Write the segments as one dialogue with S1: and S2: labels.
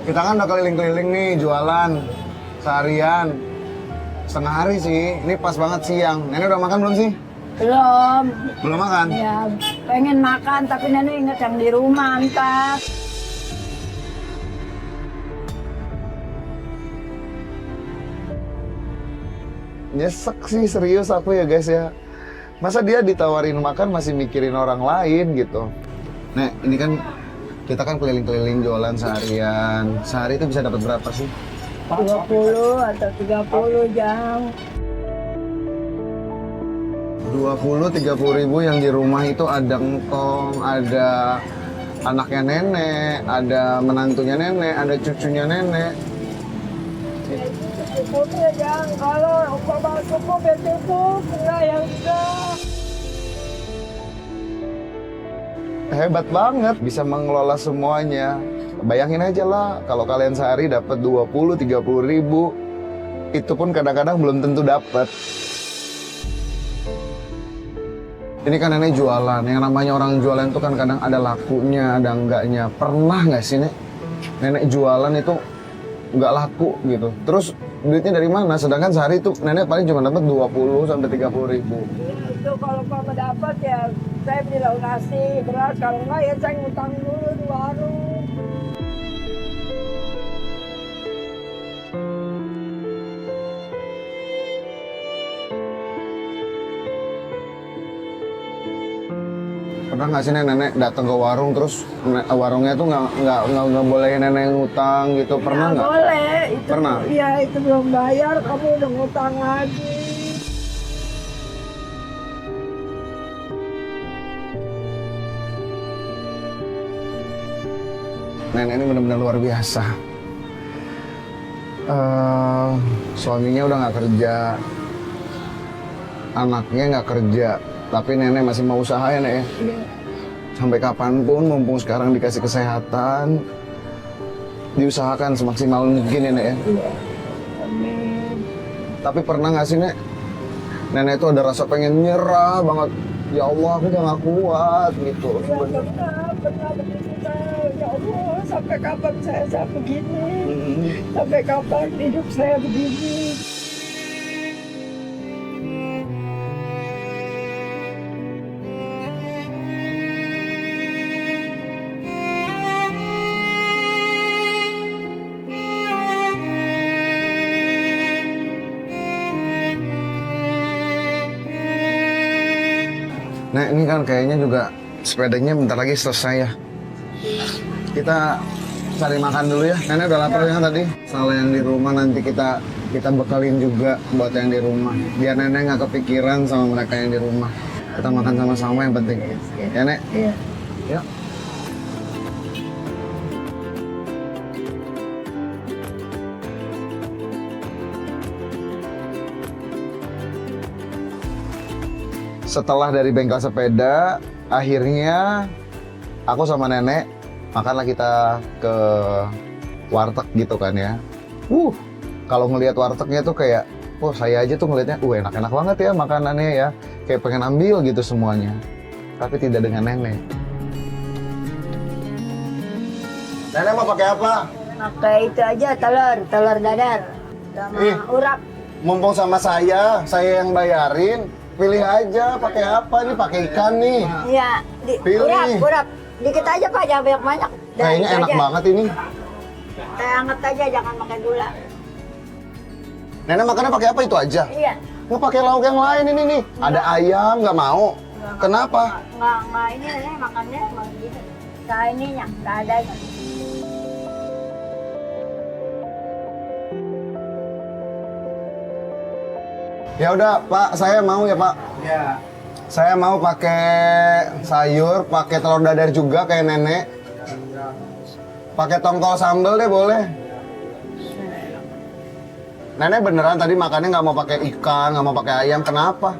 S1: Kita kan udah keliling-keliling nih jualan seharian. Setengah hari sih, ini pas banget siang. Nenek udah makan belum sih?
S2: Belum.
S1: Belum makan?
S2: Ya, pengen makan tapi nenek ingat yang di rumah ntar.
S1: Nyesek sih serius aku ya guys ya. Masa dia ditawarin makan masih mikirin orang lain gitu. Nek, ini kan kita kan keliling-keliling jualan seharian. Sehari itu bisa dapat berapa sih?
S2: 20 atau 30 jam.
S1: 20-30 ribu yang di rumah itu ada engkong, ada anaknya nenek, ada menantunya nenek, ada cucunya nenek.
S2: Cukup ya Jang, kalau umpama cukup ya cukup, enggak ya enggak.
S1: Hebat banget bisa mengelola semuanya. Bayangin aja lah kalau kalian sehari dapat 20-30 ribu, itu pun kadang-kadang belum tentu dapat. Ini kan nenek jualan, yang namanya orang jualan itu kan kadang ada lakunya, ada enggaknya. Pernah nggak sih nenek jualan itu nggak laku gitu? Terus duitnya dari mana? Sedangkan sehari itu nenek paling cuma dapat 20-30 ribu.
S2: Itu kalau mama dapat ya saya beli lauk nasi, beras, kalau enggak ya saya ngutang dulu di warung.
S1: Pernah nggak sih nenek datang ke warung terus warungnya tuh nggak bolehin nenek ngutang gitu? Pernah nggak?
S2: Boleh. Itu,
S1: Pernah?
S2: Iya itu belum bayar, kamu udah ngutang lagi.
S1: Nenek ini benar-benar luar biasa. Suaminya udah nggak kerja, anaknya nggak kerja, tapi nenek masih mau usaha ya nek ya?
S2: Iya.
S1: Sampai kapanpun, mumpung sekarang dikasih kesehatan, diusahakan semaksimal mungkin ya nek ya?
S2: Iya. Amin.
S1: Tapi pernah nggak sih nek, nenek itu ada rasa pengen nyerah banget, ya Allah aku udah nggak kuat gitu.
S2: Ya, pernah begitu saya. Ya Allah, sampai kapan saya begini? Sampai kapan hidup saya begini?
S1: Nah ini kan kayaknya juga sepedanya bentar lagi selesai ya. Kita cari makan dulu ya. Nenek udah lapar ya tadi. Salah yang di rumah nanti kita bekalin juga buat yang di rumah. Biar nenek nggak kepikiran sama mereka yang di rumah. Kita makan sama-sama yang penting. Ya nek?
S2: Iya.
S1: Ya. Setelah dari bengkel sepeda, akhirnya aku sama nenek makanlah kita ke warteg gitu kan ya. Kalau ngelihat wartegnya tuh kayak, oh saya aja tuh ngelihatnya, enak-enak banget ya makanannya ya. Kayak pengen ambil gitu semuanya. Tapi tidak dengan nenek. Nenek mau pakai apa?
S2: Pakai itu aja telur dadar sama urap.
S1: Mumpung sama saya yang bayarin. Pilih aja pakai apa nih, pakai ikan nih.
S2: Iya,
S1: Pilih.
S2: urap. Dikit aja Pak, jangan banyak-banyak.
S1: Kayaknya enak banget ini.
S2: Saya anget aja, jangan pakai gula.
S1: Nenek makannya pakai apa itu aja?
S2: Iya.
S1: Nggak pakai lauk yang lain ini nih. Ada ayam, nggak mau. Kenapa?
S2: Nggak ini aja makannya emang gitu. Nah ininya, nggak ada.
S1: Ya udah Pak, saya mau ya Pak.
S3: Ya,
S1: Saya mau pakai sayur, pakai telur dadar juga kayak nenek. Pakai tongkol sambal deh boleh. Nenek beneran tadi makannya nggak mau pakai ikan, nggak mau pakai ayam. Kenapa?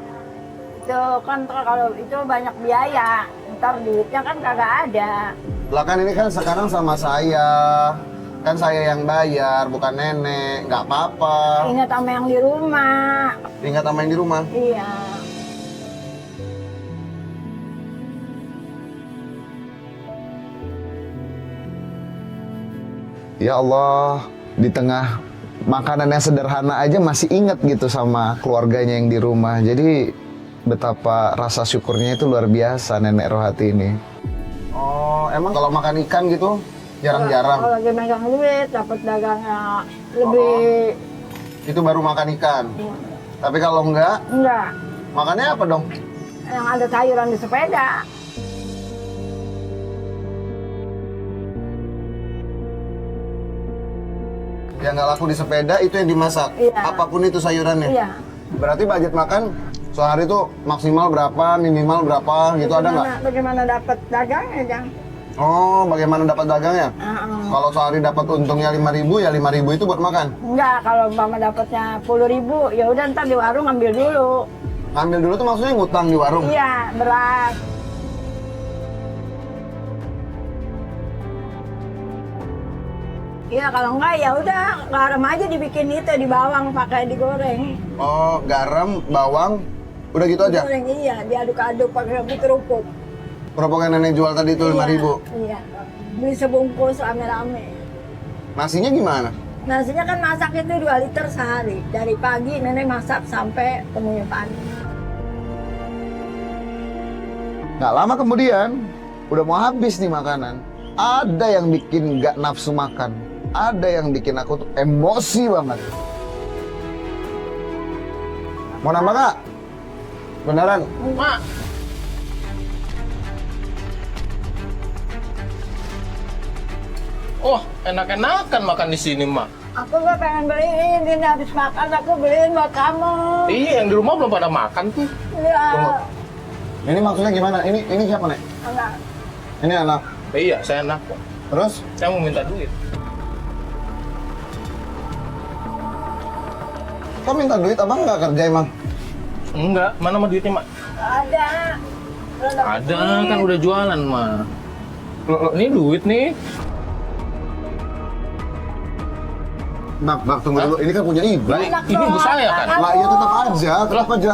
S2: Itu kan kalau itu banyak biaya. Ntar duitnya kan kagak ada.
S1: Lah kan ini kan sekarang sama saya. Kan saya yang bayar, bukan nenek. Nggak apa-apa.
S2: Ingat sama yang di rumah.
S1: Ingat sama yang di rumah.
S2: Iya.
S1: Ya Allah, di tengah makanan yang sederhana aja masih inget gitu sama keluarganya yang di rumah. Jadi betapa rasa syukurnya itu luar biasa Nenek Rohati ini. Oh, emang kalau makan ikan gitu jarang-jarang?
S2: Kalau lagi megang duit, dapat dagangnya lebih...
S1: Itu baru makan ikan? Tapi kalau enggak, makannya apa dong?
S2: Yang ada sayuran di sepeda.
S1: Yang nggak laku di sepeda itu yang dimasak?
S2: Iya.
S1: Apapun itu sayurannya?
S2: Iya.
S1: Berarti budget makan sehari itu maksimal berapa, minimal berapa gitu ada nggak?
S2: Bagaimana dapat dagangnya, Jang?
S1: Oh, bagaimana dapat dagangnya?
S2: Heeh.
S1: Kalau sehari dapat untungnya 5.000 ya 5.000 itu buat makan?
S2: Enggak, kalau mama dapatnya 10.000, ya udah ntar di warung ambil dulu.
S1: Ambil dulu tuh maksudnya ngutang di warung?
S2: Iya, beras. Iya, kalau enggak ya udah garam aja dibikin itu di bawang pakai digoreng.
S1: Oh, garam, bawang, udah gitu aja?
S2: Digoreng iya, diaduk-aduk pakai kerupuk.
S1: Kerupuk yang nenek jual tadi itu 5.000?
S2: Iya. Beli sebungkus rame-rame.
S1: Nasinya gimana?
S2: Nasinya kan masak itu 2 liter sehari. Dari pagi nenek masak sampai temunya pagi.
S1: Nggak lama kemudian, udah mau habis nih makanan. Ada yang bikin nggak nafsu makan. Ada yang bikin aku tuh emosi banget. Mau nambah nggak? Beneran?
S3: Mak. Oh, enak-enakan makan di sini, Mak.
S2: Aku nggak pengen beliin, ini habis makan aku beliin buat kamu.
S3: Iya, yang di rumah belum pada makan tuh.
S2: Iya.
S1: Tunggu. Ini maksudnya gimana? Ini siapa, Nek?
S2: Enggak.
S1: Ini anak.
S3: Iya, saya enak kok.
S1: Terus?
S3: Saya mau minta duit.
S1: Kok minta duit? Abang nggak kerja emang?
S3: Enggak, mana mah duitnya, Mak?
S2: Ada.
S3: Ada, kan udah jualan, Mak. Loh, ini duit nih.
S1: Bang, tunggu dulu. Ini kan punya ibu.
S3: Lah, ini ibu saya kan?
S1: Lah, iya tetap aja. Tetap aja.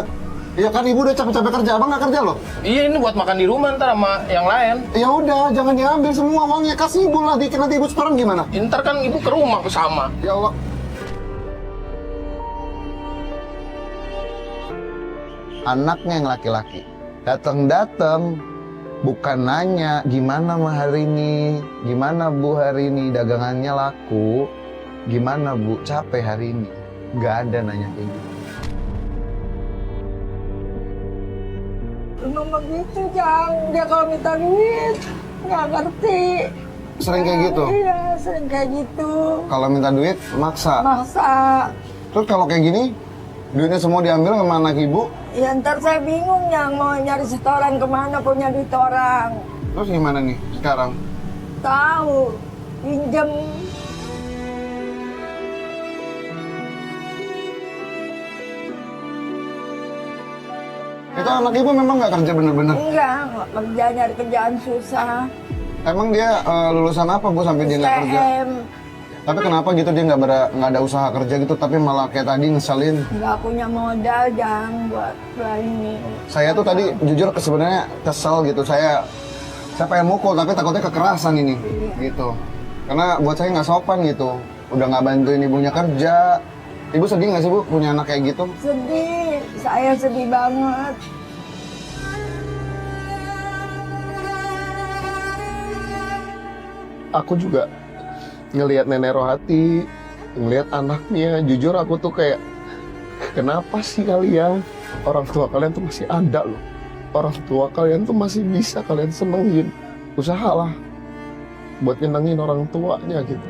S1: Iya kan ibu udah capek-capek kerja. Abang nggak kerja loh.
S3: Iya, ini buat makan di rumah ntar sama yang lain.
S1: Ya udah, jangan diambil semua uangnya. Kasih ibu lah. Dikit nanti ibu setoran gimana?
S3: Ntar kan ibu ke rumah sama.
S1: Ya Allah. Anaknya yang laki-laki datang bukan nanya gimana mah hari ini, gimana bu hari ini dagangannya laku, gimana bu capek hari ini, nggak ada nanya kayak gitu.
S2: Emang begitu, Jang. Dia kalau minta duit, nggak ngerti.
S1: Sering kayak gitu.
S2: Iya, sering kayak gitu.
S1: Kalau minta duit maksa.
S2: Masa?
S1: Terus kalau kayak gini duitnya semua diambil sama anak ibu,
S2: Ya ntar saya bingung, yang mau nyari setoran kemana punya duit orang.
S1: terus gimana nih sekarang?
S2: Tahu, pinjem.
S1: Itu anak ibu memang nggak kerja bener-bener.
S2: Enggak, nggak kerja, nyari kerjaan susah.
S1: Emang dia lulusan apa bu sampai dia nggak kerja?
S2: STM,
S1: Tapi kenapa gitu dia nggak ada usaha kerja gitu, tapi malah kayak tadi ngeselin.
S2: nggak punya modal, Jang, buat ini.
S1: Saya tuh tadi jujur sebenarnya kesel gitu. Saya pengen mukul tapi takutnya kekerasan ini gitu. Karena buat saya nggak sopan gitu. Udah nggak bantuin ibunya kerja. Ibu sedih nggak sih bu punya anak kayak gitu?
S2: Sedih, saya sedih banget.
S4: Aku juga ngelihat Nenek Rohati, ngelihat anaknya, jujur aku tuh kayak, kenapa sih kalian? Orang tua kalian tuh masih ada loh. Orang tua kalian tuh masih bisa kalian senengin. Usahalah buat nyenengin orang tuanya gitu.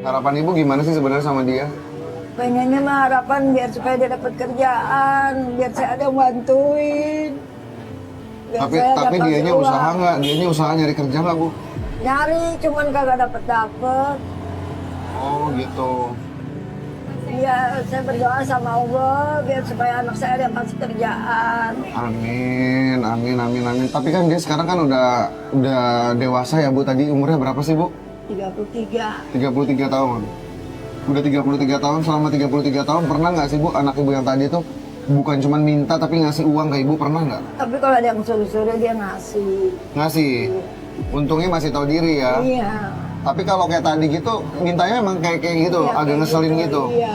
S1: Harapan ibu gimana sih sebenarnya sama dia?
S2: Pengennya mah harapan biar supaya dia dapat kerjaan, biar saya ada yang bantuin. Biar saya
S1: Tapi
S2: dapat
S1: dianya
S2: uang.
S1: usaha nggak? Dianya usaha nyari kerja nggak bu?
S2: Nyari, cuman kagak dapet.
S1: Oh gitu.
S2: Ya, saya berdoa sama Allah biar supaya anak saya dapat kerjaan.
S1: Amin, amin, amin, amin. Tapi kan dia sekarang kan udah dewasa ya bu. Tadi umurnya berapa sih bu?
S2: 33.
S1: 33 tahun. Udah 33 tahun, selama 33 tahun pernah nggak sih bu anak ibu yang tadi tuh bukan cuma minta tapi ngasih uang ke ibu, pernah nggak?
S2: Tapi kalau ada yang suruh-suruh dia ngasih.
S1: Ngasih. Untungnya masih tahu diri ya.
S2: Iya.
S1: Tapi kalau kayak tadi gitu, mintanya emang kayak gitu,
S2: Iya,
S1: agak
S2: kayak
S1: ngeselin gitu.
S2: Iya.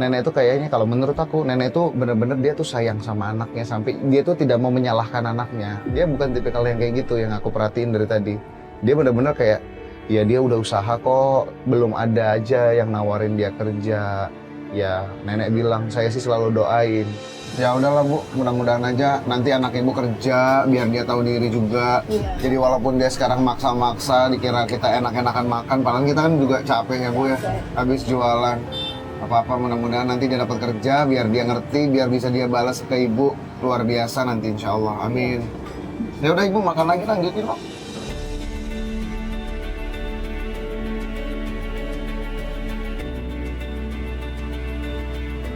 S1: Nenek itu kayaknya kalau menurut aku, nenek itu bener-bener dia tuh sayang sama anaknya sampai dia tuh tidak mau menyalahkan anaknya. Dia bukan tipikal yang kayak gitu yang aku perhatiin dari tadi. Dia bener-bener kayak, ya dia udah usaha kok, belum ada aja yang nawarin dia kerja. Ya nenek bilang, saya sih selalu doain. Ya udahlah Bu, mudah-mudahan aja nanti anak ibu kerja biar dia tahu diri juga.
S2: Iya.
S1: Jadi walaupun dia sekarang maksa-maksa dikira kita enak-enakan makan, padahal kita kan juga capek ya Bu ya, habis jualan. Apa-apa mudah-mudahan nanti dia dapat kerja biar dia ngerti, biar bisa dia balas ke ibu luar biasa nanti insya Allah. Amin. Ya udah ibu makan lagi, lanjutin kok.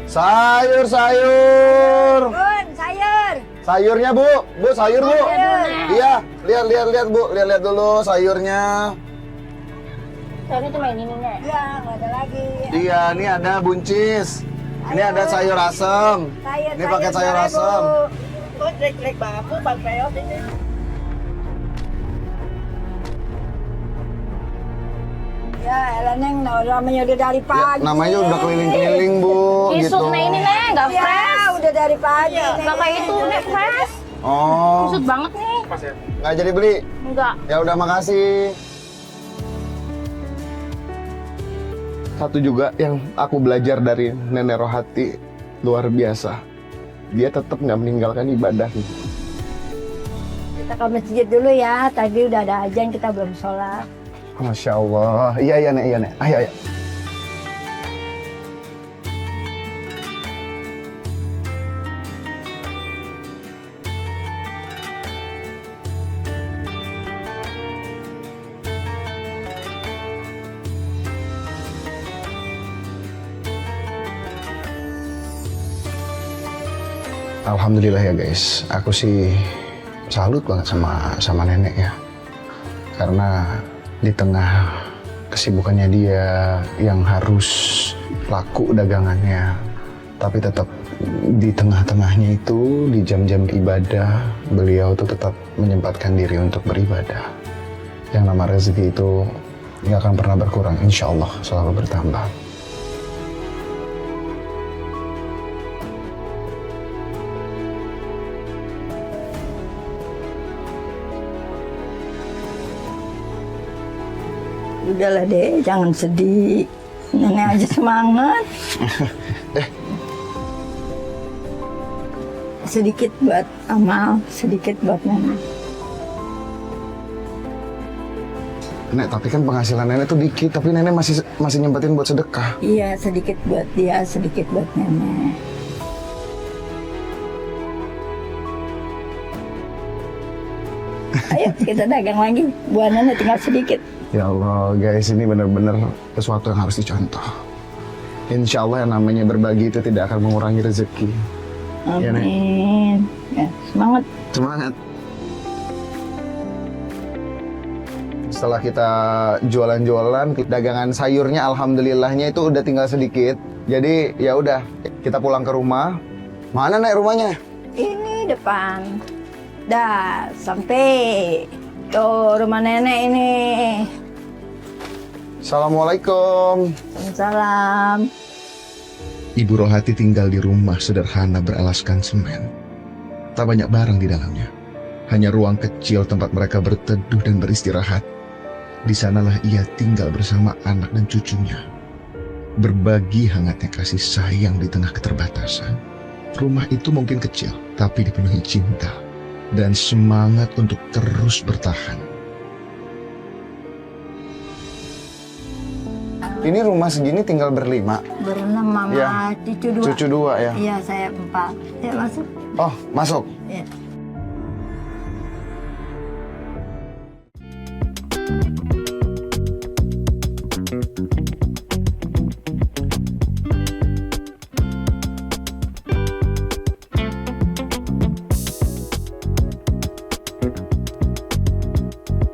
S1: Sayur, sayur.
S2: Bun, sayur.
S1: Sayurnya Bu, Bu sayur Bu.
S2: Sayur.
S1: Iya, lihat Bu, lihat dulu sayurnya.
S5: Sayurnya cuma ini nih, Nek.
S2: Iya, nggak ada lagi.
S1: Iya, ini ada buncis. Ini ada sayur asem. Ini pakai sayur asem.
S2: Oh, jelek-jelek banget Bu, Bang Reot ini. Ya, elah Neng, namanya udah dari
S1: Ya,
S2: pagi.
S1: namanya udah keliling-keliling Bu, gitu.
S5: Kisut, Nek, ini, Nek. Nggak
S2: Ya,
S5: fresh.
S2: udah dari pagi. Neng.
S5: Nggak kayak itu, Nek. Fresh.
S1: Oh,
S5: Kisut banget nih.
S1: nggak jadi beli.
S5: Enggak.
S1: Ya udah makasih. Satu juga yang aku belajar dari Nenek Rohati luar biasa. Dia tetap nggak meninggalkan ibadahnya.
S2: Kita ke masjid dulu ya. Tadi udah ada azan, kita belum sholat.
S1: Masya Allah. Iya Nek, iya Nek. Ayo, ayo. Alhamdulillah ya guys, aku sih salut banget sama nenek ya. Karena di tengah kesibukannya dia yang harus laku dagangannya, tapi tetap di tengah-tengahnya itu di jam-jam ibadah beliau tuh tetap menyempatkan diri untuk beribadah. Yang nama rezeki itu nggak akan pernah berkurang, insya Allah selalu bertambah.
S2: Udahlah deh, jangan sedih. Nenek aja semangat. Sedikit buat amal, sedikit buat nenek.
S1: Nek, tapi kan penghasilan nenek tuh dikit, tapi nenek masih nyempetin buat sedekah.
S2: Iya, sedikit buat dia, sedikit buat nenek. Ayo kita dagang lagi, buat nenek tinggal sedikit.
S1: Ya Allah guys, ini benar-benar sesuatu yang harus dicontoh. Insya Allah yang namanya berbagi itu tidak akan mengurangi rezeki. Ya, Nek.
S2: Amin. Ya, semangat.
S1: Semangat. Setelah kita jualan-jualan, dagangan sayurnya alhamdulillahnya itu udah tinggal sedikit. Jadi ya udah, kita pulang ke rumah. Mana Nek rumahnya?
S2: Ini depan. Dah, sampai. Tuh rumah nenek ini.
S1: Assalamualaikum.
S2: Salam.
S6: Ibu Rohati tinggal di rumah sederhana beralaskan semen. Tak banyak barang di dalamnya. Hanya ruang kecil tempat mereka berteduh dan beristirahat. Di sanalah ia tinggal bersama anak dan cucunya. Berbagi hangatnya kasih sayang di tengah keterbatasan. Rumah itu mungkin kecil, tapi dipenuhi cinta dan semangat untuk terus bertahan.
S1: Ini rumah segini tinggal berlima.
S2: Berenam mama,
S1: Ya.
S2: cucu dua.
S1: Cucu dua ya?
S2: Iya, saya 4. Ya masuk.
S1: Oh, masuk.
S2: Ya.